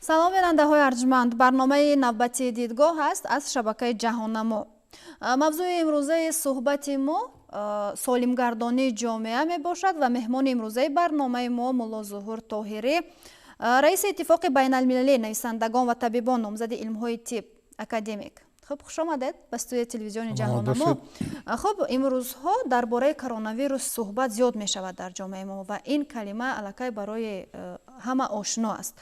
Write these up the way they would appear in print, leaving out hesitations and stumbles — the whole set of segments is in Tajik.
салом бинандаҳои арҷманд, барномаи навбати дидгоҳ аст аз шабакаи ҷаҳоннамо. мавзӯи имрӯзаи суҳбати мо солимгардонии ҷомеа мебошад ва меҳмони имрӯзаи барномаи мо мулло Зуҳур Тоҳирӣ, раиси иттифоқи байналмилалии нависандагон ва табибон, номзади илмҳои тиб, академик. Хуб, хуш омадед ба студияи телевизиони ҷаҳоннамо. Хуб, имрӯзҳо дар бораи коронавирус суҳбат зиёд мешавад дар ҷомеаи мо ва ин калима аллакай барои ҳама ошно аст.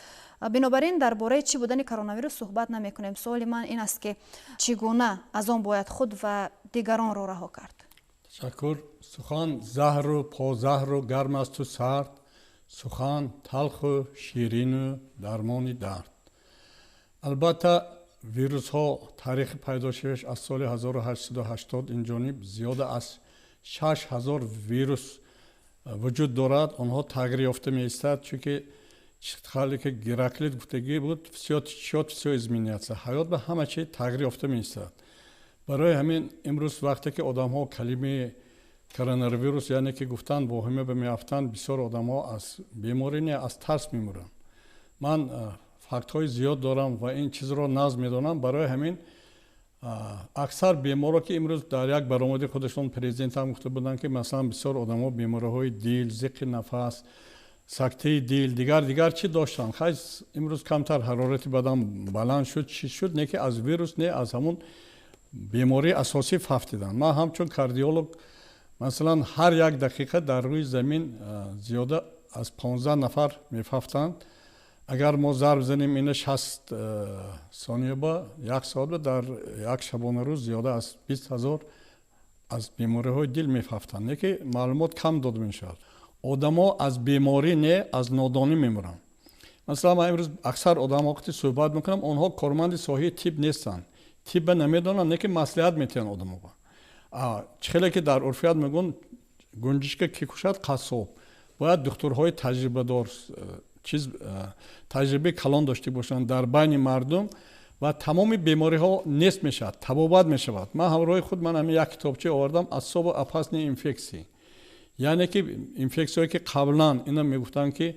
бинобар ин дар бораи чӣ будани коронавирус суҳбат намекунем. суоли ман ин аст ки чӣ гуна аз он бояд худ ва дигаронро раҳо кард? ташаккур. сухан заҳру позаҳру гарм асту сард, сухан талху ширину дармони дард. албатта вирусҳо таърихи пайдошаваш аз соли 1880 инҷониб зиёда аз 6000 вирус вуҷуд дорад. онҳо тағйир ёфта меистад, чунки хеле ки Гераклит гуфтагӣ буд, всё изменяться. ҳаёт ба ҳама чӣ тағйир ёфта меистад. барои ҳамин имрӯз вақте ки одамҳо калимаи коронавирус яъне ки гуфтанд воҳима меафтанд, бисёр одамҳо аз беморӣ не аз тарс мемуранд. ман фактҳои зиёд дорам ва ин чизро назм медонам. барои ҳамин аксар беморро ки имрӯз дар як баромади худашон президент ҳам гуфта буданд ки масалан бисёр одамҳо бемориҳои дил, зиққи нафас, сактаи дил, дигар чӣ доштанд. хайз имрӯз камтар ҳарорати бадан баланд шуд, чӣ шуд, не ки аз вирус, не аз ҳамун бемории асосӣ фафтиданд. ман ҳамчун кардиолог масалан ҳар як дақиқа дар рӯи замин зиёда аз 15 нафар мефафтанд. агар мо зарб занем ина 60 сония ба 1 соат ба дар як шабонарӯз зиёда аз 20 000 аз бемориҳои дил мефафтанд. не ки маълумот кам дода мешавад. одамҳо аз беморӣ не аз нодонӣ мемуранд. масалан ман имрӯз аксар одамҳо вақти суҳбат мекунам, онҳо корманди соҳаи тиб нестанд, тибба намедонанд, не ки маслиҳат метиҳанд одамҳоға. чӣ хеле ки дар урфият мегӯянд гунҷишка ки кушад қассоб. бояд духтурҳои таҷрибадор таҷрибаи калон дошта бошанд дар байни мардум ва тамоми бемориҳо нест мешавад, табобат мешавад. ман ҳамроҳи худ ман ҳамин як китобча овардам асобу опасни инфексии, яъне ки инфексияе ки қаблан ина мегуфтанд ки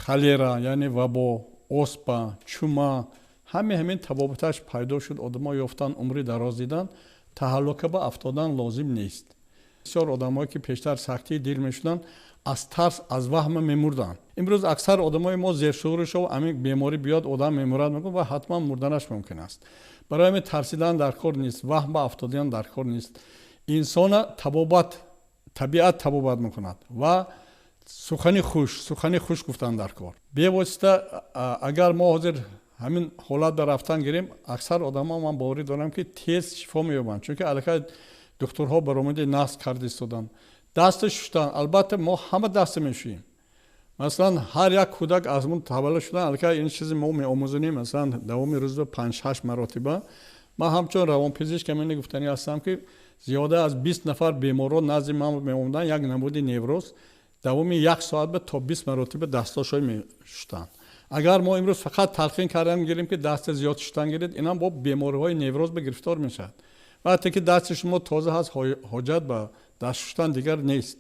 холера, яъне вабо, оспа, чума, ҳамин табобаташ пайдо шуд. одамҳо ёфтанд умри дароз дидан, таҳаллука ба афтодан лозим нест. бисёр одамҳое ки пештар сахтии дил мешуданд, аз тарс аз ваҳма мемурданд. имрӯз аксар одамҳои мо зершуурашо амин беморӣ биёд одам мемурад мекунад ва ҳатман мурданаш мумкин аст. барои ҳамин тарсидан дар кор нест, ваҳм ба афтодан дар кор нест. инсона табиат табобат мекунад ва сухани хуш гуфтан дар кор. бевосита агар мо ҳозир ҳамин ҳолат ба рафтан гирем, аксар одамҳо ман боварӣ дорам ки тез шифо меёбанд, чунки аллакай духтурҳо баромади наск карда истоданд. даста шуштан, албатта мо ҳама даста мешӯем. масалан ҳар як кӯдак аз мун таваллуд шудан, аллакай ин чизи мо меомӯзонем, масалан давоми рӯза 5-6 маротиба. ман ҳамчун равонпизишк амин гуфтанӣ ҳастам ки зиёда аз 20 нафар беморро назди ман меомаданд, як намуди невроз давоми 1 соат ба то 20 маротиба дастошой мешуштанд. агар мо имрӯз фақат талқин кардан гирем ки даста зиёд шуштан гиред, инам бо бемориҳои невроз ба гирифтор мешавад. вақте ки дасти шумо тоза ҳаст, ҳоҷат ба даст шуштан дигар нест.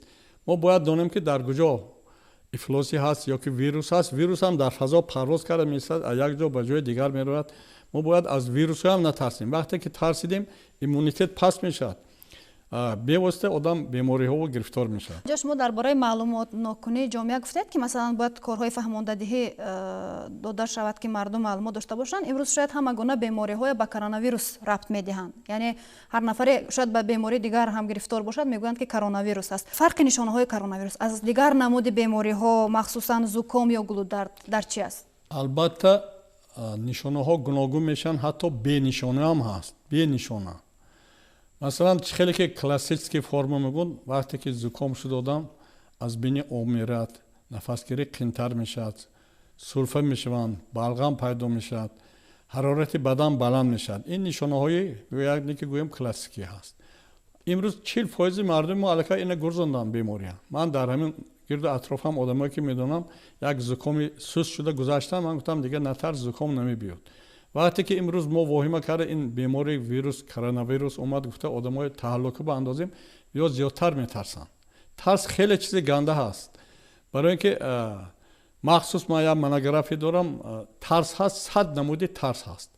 мо бояд донем ки дар куҷо ифлоси ҳаст ё ки вирус ҳаст. вирус ҳам дар фазо парвоз карда меистад, аз як ҷо ба ҷои дигар меравад. мо бояд аз вирусҳо ҳам натарсем. вақте ки тарсидем, иммунитет паст мешавад, бевосита одам бемориҳоро гирифтор мешавад. ҷо шумо дар бораи маълумотнокунии ҷомеа гуфтед ки масалан бояд корҳои фаҳмондадиҳӣ дода шавад ки мардум маълумот дошта бошанд. имрӯз шояд ҳама гуна бемориҳое ба коронавирус рабт медиҳанд, яъне ҳар нафаре шояд ба бемории дигар ҳам гирифтор бошад, мегӯянд ки коронавирус аст. фарқи нишонаҳои коронавирус аз дигар намуди бемориҳо, махсусан зуком ё гулудард, дар чӣ аст? албатта нишонаҳо гуногун мешаванд, ҳатто бенишона ҳам ҳаст. бенишона масалан чӣ хеле ки классический форма мегӯн, вақте ки зуком шуд одам аз бини об мерад, нафасгирӣ қинтар мешавад, сурфа мешаванд, балғам пайдо мешавад, ҳарорати бадан баланд мешавад. ин нишонаҳои гӯяне ки гӯем классикӣ ҳаст. имрӯз 40% мардуми мо аллакай ина гурзонданд бемория. ман дар ҳамин гирду атрофам одамое ки медонам як зукоми суст шуда гузаштанд, ман гуфтам дигар натарс, зуком намебиёд. вақте ки имрӯз мо воҳима карда ин бемори вирус коронавирус омад, гуфта одамои таҳаллука ба андозем ё зиёдтар метарсанд. тарс хеле чизи ганда ҳаст. барои ин ки махсус ман як монография дорам, тарс ҳаст, 100 намуди тарс ҳаст.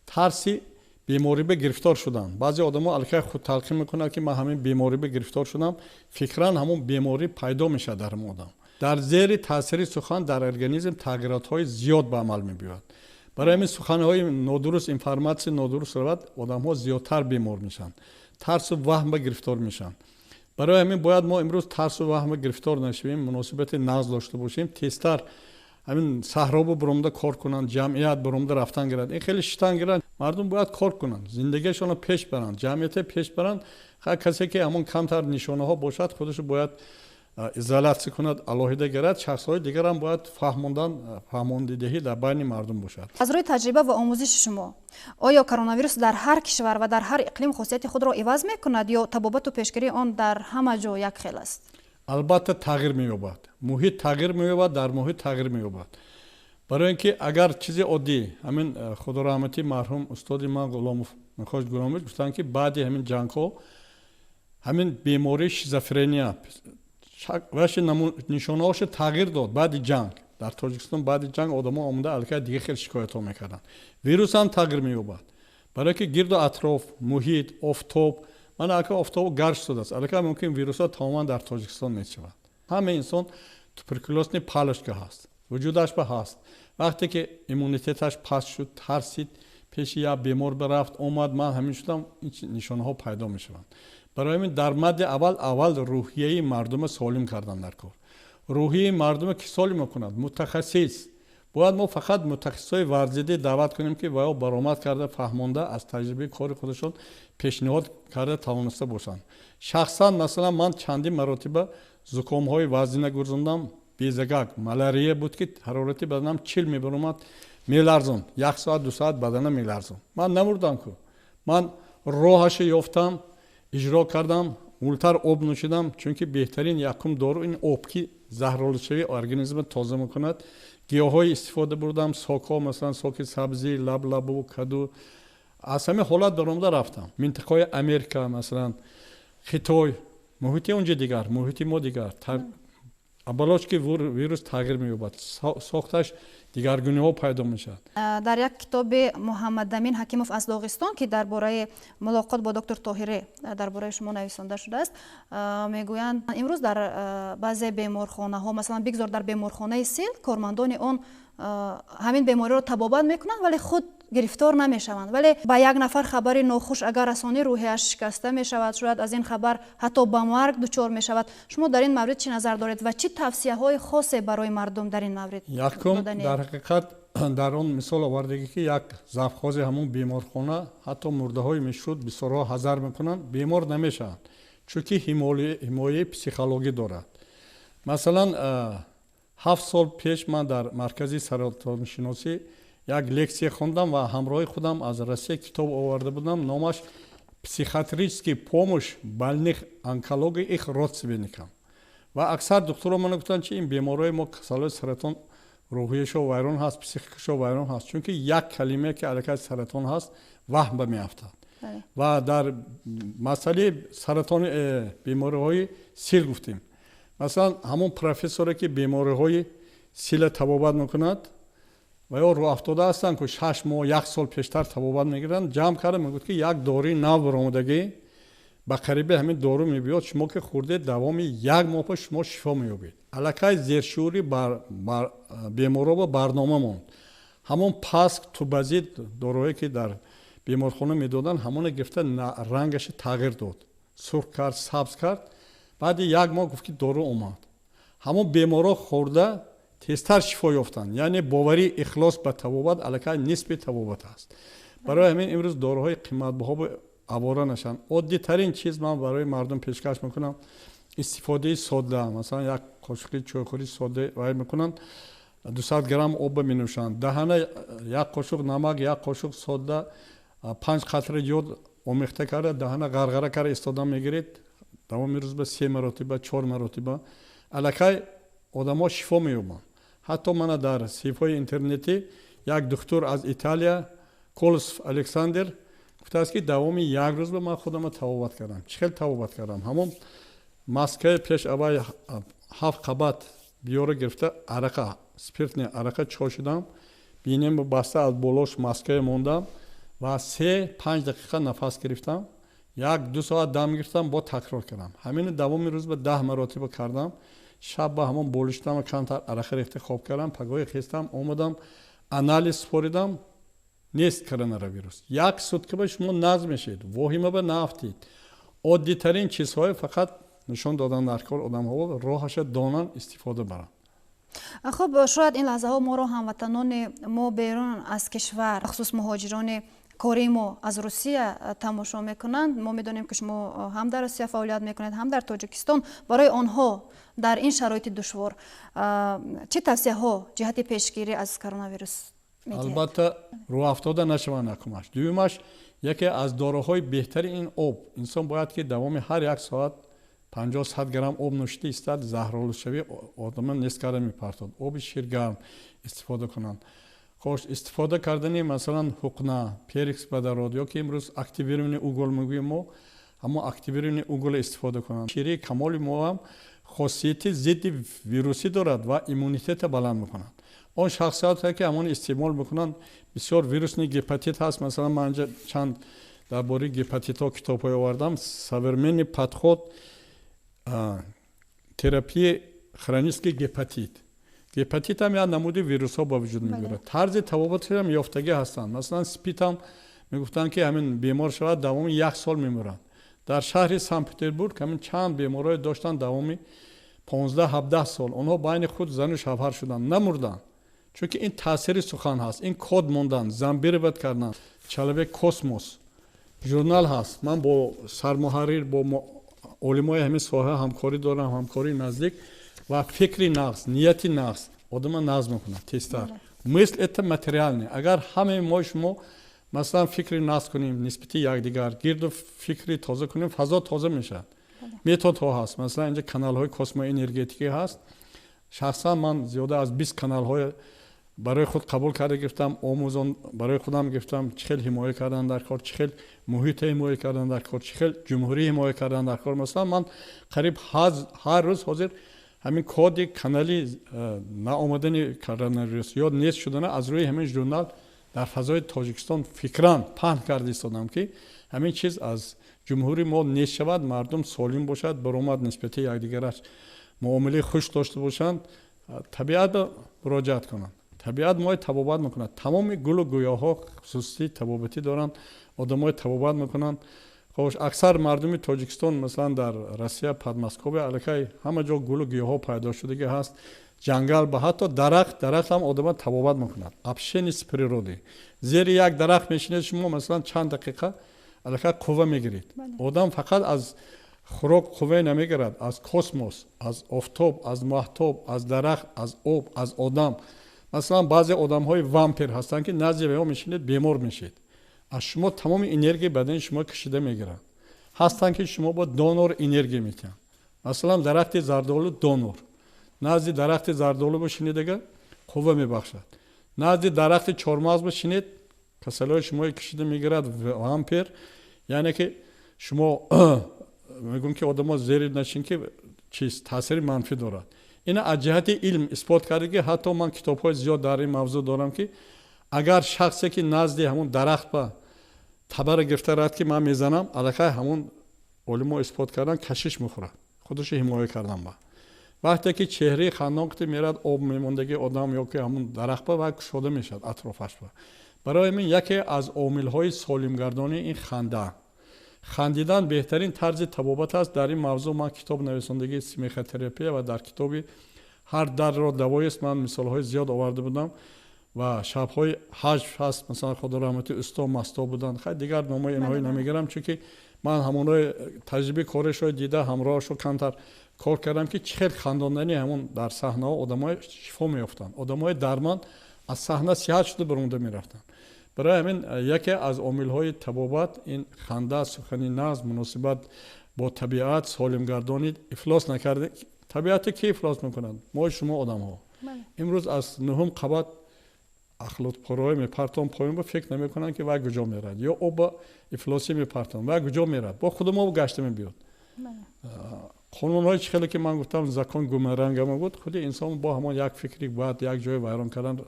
тарси беморибе гирифтор шудан. баъзе одамо аллакай худ талқин мекунад ки ман ҳамин беморибе гирифтор шудам, фикран ҳамун беморӣ пайдо мешавад дар ҳамон одам. дар зери таъсири сухан дар организм тағйиротҳои зиёд ба амал мебиёяд. барои ҳамин суханҳои нодуруст, информатсия нодуруст равад, одамҳо зиёдтар бемор мешаванд, тарсу ваҳмба гирифтор мешаванд. барои ҳамин бояд мо имрӯз тарсу ваҳмба гирифтор нашавем, муносибати нағз дошта бошем, тезтар ҳамин саҳробу буромда кор кунанд, ҷамъият буромда рафтан гирад. ин хеле шитан гирад. мардум бояд кор кунанд, зиндагиашонро пеш баранд, ҷамъиятро пеш баранд. касе ки ҳамон камтар нишонаҳо бошад, худашро бояд изолятсия кунад, алоҳида гирад. шахсҳои дигарам бояд фаҳмондидеҳӣ дар байни мардум бошад. аз рӯи таҷриба ва омӯзиши шумо, оё коронавирус дар ҳар кишвар ва дар ҳар иқлим хусусияти худро иваз мекунад ё табобату пешгирии он дар ҳама ҷо якхел аст? албатта тағйир меёбад. муҳит тағйир меёбад, дар муҳит тағйир меёбад. барои ин ки агар чизи оддӣ, ҳамин худораҳмати марҳум устоди ман Ғуломов Мехош Гуломович гуфтанд ки баъди ҳамин ҷангҳо ҳамин бемории шизофрения ваше нишонаҳош тағйир дод. баъди ҷанг дар Тоҷикистон баъди ҷанг одамо омада аллакай дигар хеле шикоятҳо мекарданд. вирус ҳам тағйир меёбад. барое ки гирду атроф, муҳит, офтоб, ман ака офтобу гарч шудааст. аллакай мумкин вирусҳо тамоман дар Тоҷикистон мешавад. ҳама инсон туберкулёзни палочка ҳаст, вуҷудаш ба ҳаст. вақте ки иммунитеташ паст шуд, тарсид, пеши як бемор барафт, омад, ман ҳамин шудам, ин нишонаҳо пайдо мешаванд. барои ҳамин дар мадди аввал рӯҳияи мардума солим кардан дар кор. рӯҳияи мардума ки солим мекунад, мутахассис. бояд мо фақат мутахассисои варзидӣ даъват кунем ки ваё баромад карда, фаҳмонда, аз таҷрибаи кори худашон пешниҳод карда тавониста бошанд. шахсан масалан ман чандин маротиба зукомҳои вазнина гурзондам, безагак, малария буд ки ҳарорати баданам 40 мебаромад, меларзон, 1 соат 2 соат бадана меларзон. ман намурдам ку. ман роҳашо ёфтам, иҷро кардам, мултар об нӯшидам, чунки беҳтарин якум дору ин об ки заҳролудшавии организма тоза мекунад. гиёҳҳои истифода бурдам, сокҳо, масалан соки сабзӣ, лаблабу, каду. аз ҳамин ҳолат баромада рафтам. минтақаи Америка, масалан Хитой, муҳити унҷа дигар, муҳити мо дигар. абалоч ки вирус тағйир меёбад, сохташ дигаргуниҳо пайдо мешавад. дар як китоби Муҳаммад Амин Ҳакимов аз Доғистон ки дар бораи мулоқот бо доктор Тоҳирӣ дар бораи шумо нависонда шудааст, мегӯянд имрӯз дар баъзе беморхонаҳо, масалан бигзор дар беморхонаи Сил, кормандони он ҳамин бемориро табобат мекунанд, вале худ гирифтор намешаванд. вале ба як нафар хабари нохуш агар расонӣ рӯҳияш шикаста мешавад, шояд аз ин хабар ҳатто ба марг дучор мешавад. шумо дар ин маврид чӣ назар доред ва чӣ тавсияҳои хосе барои мардум дар ин маврид? якум дар ҳақиқат дар он мисол овардагӣ ки як завхози ҳамун беморхона ҳатто мурдаҳои мешуд бисёрҳо ҳазар мекунанд, бемор намешаванд, чунки ҳимояи психологӣ дорад. масалан 7 сол пеш ман дар маркази саратоншиносӣ як лексия хондам ва ҳамроҳи худам аз Россия китоб оварда будам, номаш психиатрический помощь больных онкологии их родственникам. ва аксар духтуро мана гуфтанд чи ин беморҳои мо касалои саратон рӯҳияшо вайрон ҳаст, психикашо вайрон ҳаст, чунки як калиме ки аллакай саратон ҳаст ваҳм ба меафтад. ва дар масъалаи саратони бемориҳои сил гуфтем. масалан ҳамон профессоре ки бемориҳои сила табобат мекунад ва ё рӯафтода ҳастанд ки 6 моҳ 1 сол пештар табобат мегиранд, ҷамъ карда мегӯяд ки як дории нав баромадагӣ ба қариби ҳамин дору мебиёд, шумо ки хӯрдед давоми 1 моҳ ба шумо шифо меёбед. аллакай зершӯри беморҳо ба барнома монд. ҳамон паск, тубазид дороҳое ки дар беморхона медоданд, ҳамона гирифта рангаши тағйир дод, сурх кард, сабз кард. баъди 1 моҳ гуфт ки дору омад. ҳамон беморҳо хӯрда тезтар шифо ёфтанд. яъне боварӣ ихлос ба табобат аллакай нисби табобат аст. барои ҳамин имрӯз дороҳои қиматбаҳо авора нашанд. оддитарин чиз ман барои мардум пешкаш мекунам истифодаи сода. масалан як қошуқи чойхӯри сода вай мекунанд, 200 грамм об менӯшанд, даҳана як қошуқ намак, як қошуқ сода, 5 қатра ёд омехта карда даҳана ғарғара карда истодан мегиред, давоми рӯз ба 3 маротиба 4 маротиба аллакай одамҳо шифо меёбанд. ҳатто мана дар саҳифаҳои интернетӣ як духтур аз Италия, Колосов Александр гуфтааст ки давоми 1 рӯз ба ман худама табобат кардам. чӣ хел табобат кардам? ҳамон маскаи пеш аввал 7 қабат биёра гирифта арақа спиртни арақа чошидам, бинем баста аз болош маскаи мондам ва 3-5 дақиқа нафас гирифтам, 1-2 соат дам гирифтам, бо такрор кардам. Ҳамин давоми рӯз ба 10 маротиба кардам. Шаб ба ҳамон болиштам, кантар арақа рехта хоб кардам, пагоҳи хистам, омадам, анализ споридам, нест коронавирус. 1 сутка ба шумо нағз мешед, воҳима ба нафтид. Оддитарин чизҳои фақат нишон додан дар кор одамҳо роҳаша донан истифода баранд. хуб, шояд ин лаҳзаҳо моро ҳамватанони мо берун аз кишвар, хусус муҳоҷирони кори мо аз Русия тамошо мекунанд. Мо медонем ки шумо ҳам дар Русия фаъолият мекунед, ҳам дар Тоҷикистон. Барои онҳо дар ин шароити душвор чӣ тавсияҳо ҷиҳати пешгирӣ аз коронавирус медиҳед? Албатта рӯафтода нашаванд накумаш. Дуюмаш, яке аз дороҳои беҳтари ин об, инсон бояд ки давоми ҳар 1 соат 50-100 грамм об нӯшида истад, заҳролӯшавӣ одама нест карда мепартод. Оби ширгарм истифода кунанд. хош, истифода кардани масалан ҳуқна, перекс водород ё ки имрӯз активирований угол мегӯем мо, ҳамон активирований угол истифода кунанд. Ширии камоли мо ҳам хосияти зидди вирусӣ дорад ва иммунитета баланд мекунад. Он шахсияте ки ҳамон истеъмол мекунанд, бисёр вирусни гепатит ҳаст. Масалан ман инҷа чанд дар бораи гепатитҳо китобҳое овардам. Современный подход терапии хронический гепатит. Гепатит ҳам як намуди вирусҳо ба вуҷуд меорад. Тарзи табобати ҳам ёфтагӣ ҳастанд. Масалан спид ҳам мегуфтанд ки ҳамин бемор шавад давоми 1 сол мемурад. Дар шаҳри Санкт-Петербург ҳамин чанд беморҳое доштанд давоми 15-17 сол. онҳо байни худ зану шавҳар шуданд, намурданд. Чунки ин таъсири сухан ҳаст, ин код мондан, замбировать кардан. Человек космос журнал ҳаст. Ман бо сармуҳаррир, бо олимои ҳамин соҳа ҳамкорӣ дорам, ҳамкории наздик ва фикри нағз, нияти нағз одама нағз мекунад тезтар. Мысл это материальный. Агар ҳамаи мо шумо масалан фикри нағз кунем нисбати якдигар, гирду фикри тоза кунем, фазо тоза мешавад. Методҳо ҳаст. Масалан инҷа каналҳои космоэнергетикӣ ҳаст. шахсан ман зиёда аз 20 каналҳои барои худ қабул карда гирифтам, омӯзон барои худам гирифтам, чӣ хел ҳимоя кардан дар кор, чӣ хел муҳита ҳимоя кардан дар кор, чӣ хел ҷумҳурӣ ҳимоя кардан дар кор. Масалан ман қариб ҳар рӯз ҳозир ҳамин коди канали наомадани коронавирус ё нест шудана аз рӯи ҳамин журнал дар фазои Тоҷикистон фикран паҳн карда истодам ки ҳамин чиз аз ҷумҳури мо нест шавад, мардум солим бошад, баромад нисбати якдигараш муомилаи хуш дошта бошанд, табиат ба муроҷиат кунанд. табиат мои табобат мекунад. Тамоми гулу гӯёҳо хусусии табобатӣ доранд, одамои табобат мекунанд. хош, аксар мардуми Тоҷикистон масалан дар Россия, Подмосковия, аллакай ҳама ҷо гулу гӯёҳо пайдо шудагӣ ҳаст. Ҷангал ба ҳатто дарахт ҳам одама табобат мекунад. Общение с природой. Зери як дарахт мешинед шумо масалан чанд дақиқа аллакай қувва мегиред. Одам фақат аз хӯрок қувваи намегирад, аз космос, аз офтоб, аз маҳтоб, аз дарахт, аз об, аз одам. Масалан баъзе одамҳои вампир ҳастанд ки назди ваҳо мешинед бемор мешед. аз шумо тамоми энергияи бадани шумо кашида мегиранд. ҳастанд ки шумо бо донор энергия метиҳанд. масалан дарахти зардолу донор. назди дарахти зардолу бошинедага қувва мебахшад. назди дарахти чормағз бошинед, касалҳои шумои кашида мегирад вампир. яъне ки шумо мегӯм ки одамо зери нашин ки чиз таъсири манфӣ дорад. ина аз ҷиҳати илм исбот карда ки ҳатто ман китобҳои зиёд дар ин мавзӯъ дорам ки агар шахсе ки назди ҳамун дарахт ба табара гирифта рад ки ман мезанам, аллакай ҳамун олимо исбот кардан кашиш мехӯрад. худашо ҳимоя кардан ба. вақте ки чеҳраи хандон қити мерад об мемондагии одам ё ки ҳамун дарахт ба ва кушода мешавад атрофаш ба. барои ҳамин яке аз омилҳои солимгардонии ин ханда. хандидан беҳтарин тарзи табобат аст. дар ин мавзӯъ ман китоб нависондагии смехотерапия ва дар китоби ҳар дарро давоест ман мисолҳои зиёд оварда будам ва шабҳои ҳаҷв ҳаст. масалан худо раҳмати усто масто буданд. хай дигар номои инҳои намегирам, чунки ман ҳамонои таҷрибаи корашро дида ҳамроҳашо камтар кор кардам ки чӣ хел хандондани ҳамун дар саҳнаҳо одамои шифо меёфтанд. одамои дарманд аз саҳна сиҳат шуда баромада мерафтанд. барои ҳамин яке аз омилҳои табобат ин ханда, сухани нағз, муносибат бо табиат, солимгардонӣ, ифлос накарда. табиате ки ифлос мекунад? мо шумо одамҳо. имрӯз аз 9 қабат ахлотпорҳое мепартон поён ба фикр намекунанд ки вай куҷо мерад, ё оба ифлосӣ мепартон вай куҷо мерад, бо худу мо гашта мебиёд. қонунҳои чӣ хеле ки ман гуфтам закон гумаранга буд, худи инсон бо ҳамон як фикри бояд як ҷое вайрон кардан.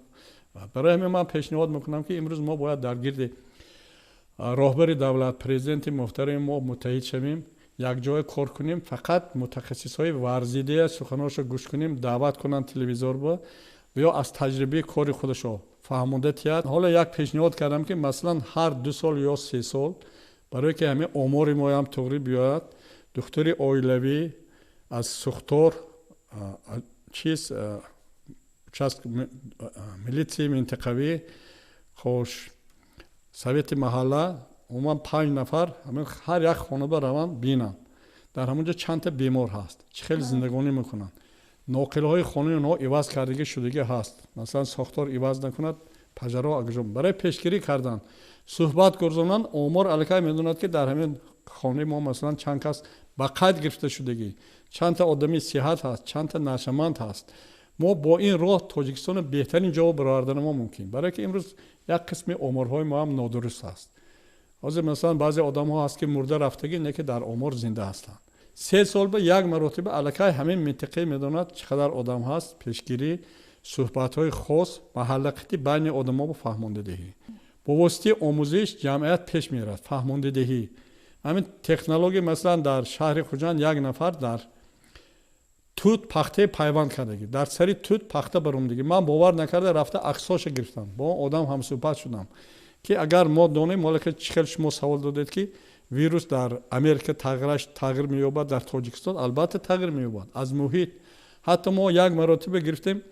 барои ҳамин ман пешниҳод мекунам ки имрӯз мо бояд дар гирди роҳбари давлат, президенти муҳтарами мо муттаҳид шавем, якҷоя кор кунем, фақат мутахассисҳои варзида суханҳоашо гӯш кунем, даъват кунанд телевизор ба ё аз таҷрибаи кори худашо фаҳмонда тиҳад. ҳоло як пешниҳод кардам ки масалан ҳар 2 сол ё 3 сол барое ки ҳамин омори мо ҳам туғри биёяд, духтури оилавӣ аз сухтор чиз милитсияи минтақавӣ хош совети маҳалла умуман 5 нафар ҳар як хонада раванд бинанд дар ҳамонҷо чандта бемор ҳаст, чӣ хеле зиндагонӣ мекунанд, ноқилҳои хонаи онҳо иваз кардагӣ шудагӣ ҳаст, масалан сохтор иваз накунад паҷаро агҷом барои пешгирӣ кардан суҳбат гузаронанд. омор аллакай медонад ки дар ҳамин хонаи мо масалан чанд кас ба қайд гирифта шудагӣ, чандта одами сиҳат ҳаст, чандта нашаманд ҳаст. мо бо ин роҳ тоҷикистони беҳтарин ҷо баровардани мо мумкин, барое ки имрӯз як қисми оморҳои мо ҳам нодуруст аст. ҳозир масалан баъзе одамҳо ҳаст ки мурда рафтагӣ не ки дар омор зинда ҳастанд. 3 сол ба як маротиба аллакай ҳамин минтақаи медонад чӣ қадар одам ҳаст, пешгирӣ, суҳбатҳои хос, маҳаллақитӣ байни одамҳо ба фаҳмондадеҳӣ. бо воситаи омӯзиш ҷамъият пеш меравад, фаҳмондадеҳӣ. ҳамин технология масалан дар шаҳри хуҷанд як нафар дар тут пахтаи пайванд кардагӣ, дар сари тут пахта баромдагӣ. ман бовар накарда рафта аксоша гирифтам, бо одам ҳамсуҳбат шудам ки агар мо донем молака чӣ хел шумо савол додед ки вирус дар Америка тағйир меёбад, дар Тоҷикистон албатта тағйир меёбад аз муҳит. ҳатто мо як маротиба гирифтем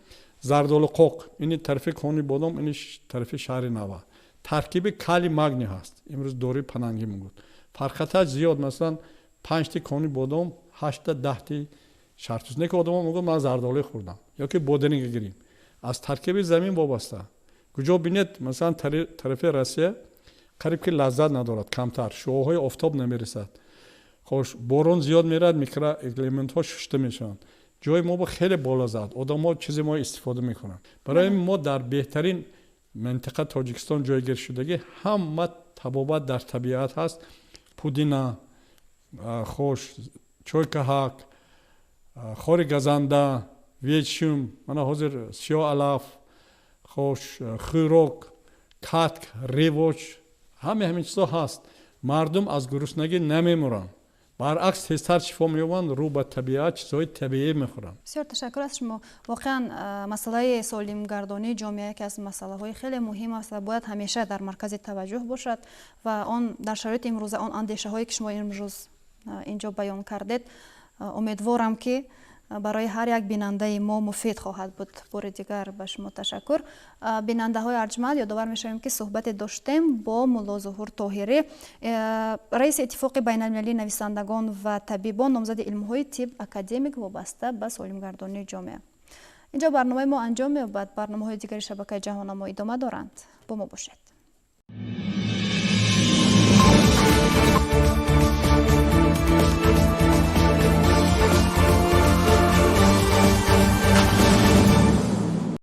зардолуқоқ, ини тарафи кони бодом, ини тарафи шаҳри Нава, таркиби кали магни ҳаст, имрӯз дори панангӣ мегӯд. фарқаташ зиёд, масалан 5 кони бодом, 8-10 шартуз. Не ки одамон мегӯянд ман зардолӣ хӯрдам ё ки боданӣ гирем. аз таркиби замин вобаста. куҷо бинед масалан тарафи Россия қариб ки лаззат надорад, камтар, шуоҳои офтоб намерасад. хош борон зиёд мерад, микроэлементҳо шушта мешаванд. ҷои мо ба хеле боло зад, одамҳо чизи мо истифода мекунанд. барои мо дар беҳтарин минтақа Тоҷикистон ҷойгир шудагӣ ҳама табобат дар табиат ҳаст. пудина, хош чойкаҳак, хори газанда, ветшум, мана ҳозир сиёалаф, хош хӯрок, катк, ревоч, ҳамин чизо ҳаст. мардум аз гуруснагӣ намемуранд. баръакс тезтар шифо меёбанд, рӯ ба табиат чизҳои табиӣ мехӯранд. бисёр ташаккур аз шумо. воқеан масъалаи солимгардонии ҷомеа яке аз масъалаҳои хеле муҳим аст ва бояд ҳамеша дар маркази таваҷҷӯҳ бошад ва он дар шароити имрӯза он андешаҳое ки шумо имрӯз инҷо баён кардед, умедворам ки барои ҳар як бинандаи мо муфид хоҳад буд. бори дигар ба шумо ташаккур. бинандаҳои арҷманд, ёдовар мешавем ки суҳбате доштем бо мулло Зуҳур Тоҳирӣ, раиси иттифоқи байналмилалии нависандагон ва табибон, номзади илмҳои тиб, академик вобаста ба солимгардонии ҷомеа. инҷо барномаи мо анҷом меёбад. барномаҳои дигари шабакаи ҷаҳоннамо идома доранд. бо мо бошед.